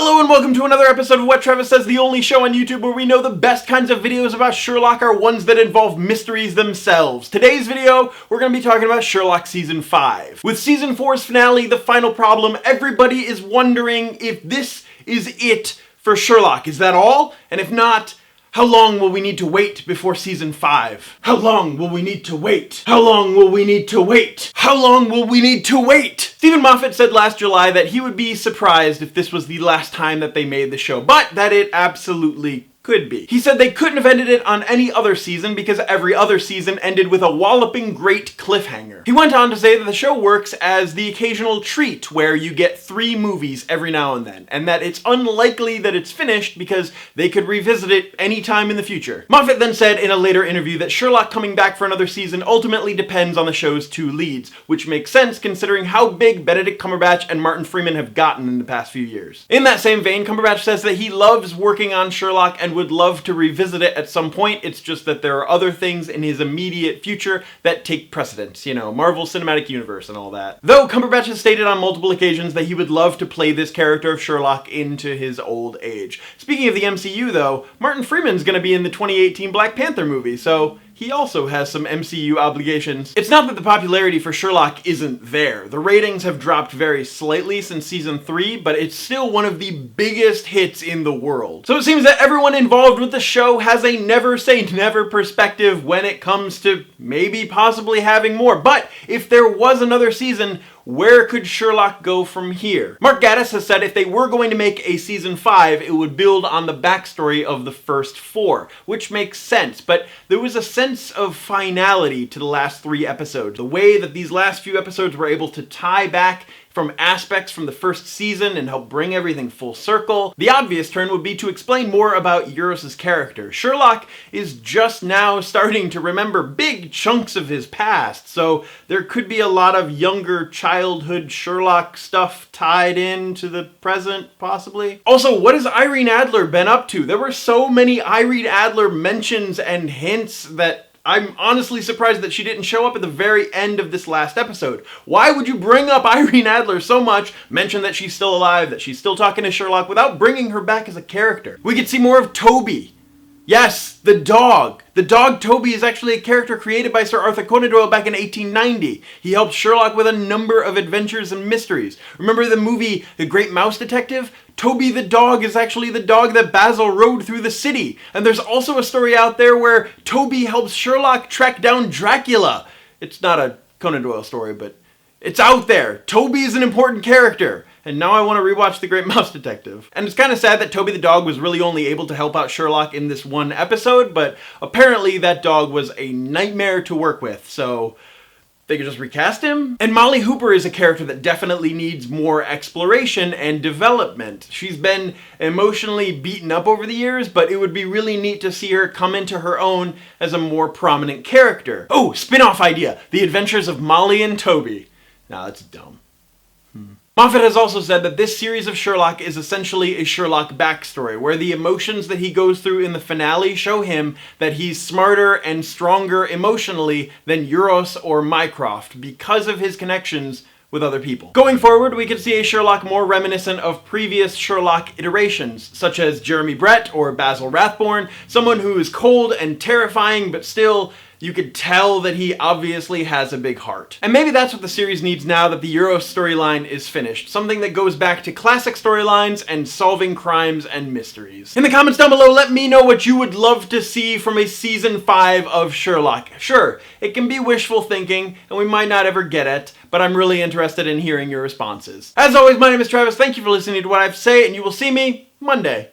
Hello and welcome to another episode of What Travis Says, the only show on YouTube where we know the best kinds of videos about Sherlock are ones that involve mysteries themselves. Today's video, we're going to be talking about Sherlock Season 5. With Season 4's finale, The Final Problem, everybody is wondering if this is it for Sherlock. Is that all? And if not, how long will we need to wait before Season 5? How long will we need to wait? How long will we need to wait? How long will we need to wait? Stephen Moffat said last July that he would be surprised if this was the last time that they made the show, but that it absolutely could be. He said they couldn't have ended it on any other season because every other season ended with a walloping great cliffhanger. He went on to say that the show works as the occasional treat where you get 3 movies every now and then, and that it's unlikely that it's finished because they could revisit it anytime in the future. Moffat then said in a later interview that Sherlock coming back for another season ultimately depends on the show's 2 leads, which makes sense considering how big Benedict Cumberbatch and Martin Freeman have gotten in the past few years. In that same vein, Cumberbatch says that he loves working on Sherlock and would love to revisit it at some point. It's just that there are other things in his immediate future that take precedence, you know, Marvel Cinematic Universe and all that. Though Cumberbatch has stated on multiple occasions that he would love to play this character of Sherlock into his old age. Speaking of the MCU though, Martin Freeman's gonna be in the 2018 Black Panther movie, so he also has some MCU obligations. It's not that the popularity for Sherlock isn't there. The ratings have dropped very slightly since season 3, but it's still one of the biggest hits in the world. So it seems that everyone involved with the show has a never say never perspective when it comes to maybe possibly having more. But if there was another season, where could Sherlock go from here? Mark Gatiss has said if they were going to make a season 5, it would build on the backstory of the first 4, which makes sense, but there was a sense of finality to the last 3 episodes. The way that these last few episodes were able to tie back from aspects from the first season and help bring everything full circle. The obvious turn would be to explain more about Euros's character. Sherlock is just now starting to remember big chunks of his past, so there could be a lot of younger childhood Sherlock stuff tied into the present, possibly. Also, what has Irene Adler been up to? There were so many Irene Adler mentions and hints that I'm honestly surprised that she didn't show up at the very end of this last episode. Why would you bring up Irene Adler so much, mention that she's still alive, that she's still talking to Sherlock, without bringing her back as a character? We could see more of Toby. Yes, the dog. The dog Toby is actually a character created by Sir Arthur Conan Doyle back in 1890. He helped Sherlock with a number of adventures and mysteries. Remember the movie The Great Mouse Detective? Toby the dog is actually the dog that Basil rode through the city. And there's also a story out there where Toby helps Sherlock track down Dracula. It's not a Conan Doyle story, but it's out there. Toby is an important character. And now I want to rewatch The Great Mouse Detective. And it's kind of sad that Toby the dog was really only able to help out Sherlock in this one episode, but apparently that dog was a nightmare to work with, so they could just recast him? And Molly Hooper is a character that definitely needs more exploration and development. She's been emotionally beaten up over the years, but it would be really neat to see her come into her own as a more prominent character. Oh, spin-off idea! The Adventures of Molly and Toby. Nah, that's dumb. Moffat has also said that this series of Sherlock is essentially a Sherlock backstory, where the emotions that he goes through in the finale show him that he's smarter and stronger emotionally than Euros or Mycroft because of his connections with other people. Going forward, we could see a Sherlock more reminiscent of previous Sherlock iterations, such as Jeremy Brett or Basil Rathbone, someone who is cold and terrifying, but still you could tell that he obviously has a big heart. And maybe that's what the series needs now that the Euros storyline is finished. Something that goes back to classic storylines and solving crimes and mysteries. In the comments down below, let me know what you would love to see from a season 5 of Sherlock. Sure, it can be wishful thinking, and we might not ever get it, but I'm really interested in hearing your responses. As always, my name is Travis. Thank you for listening to What I Have to Say, and you will see me Monday.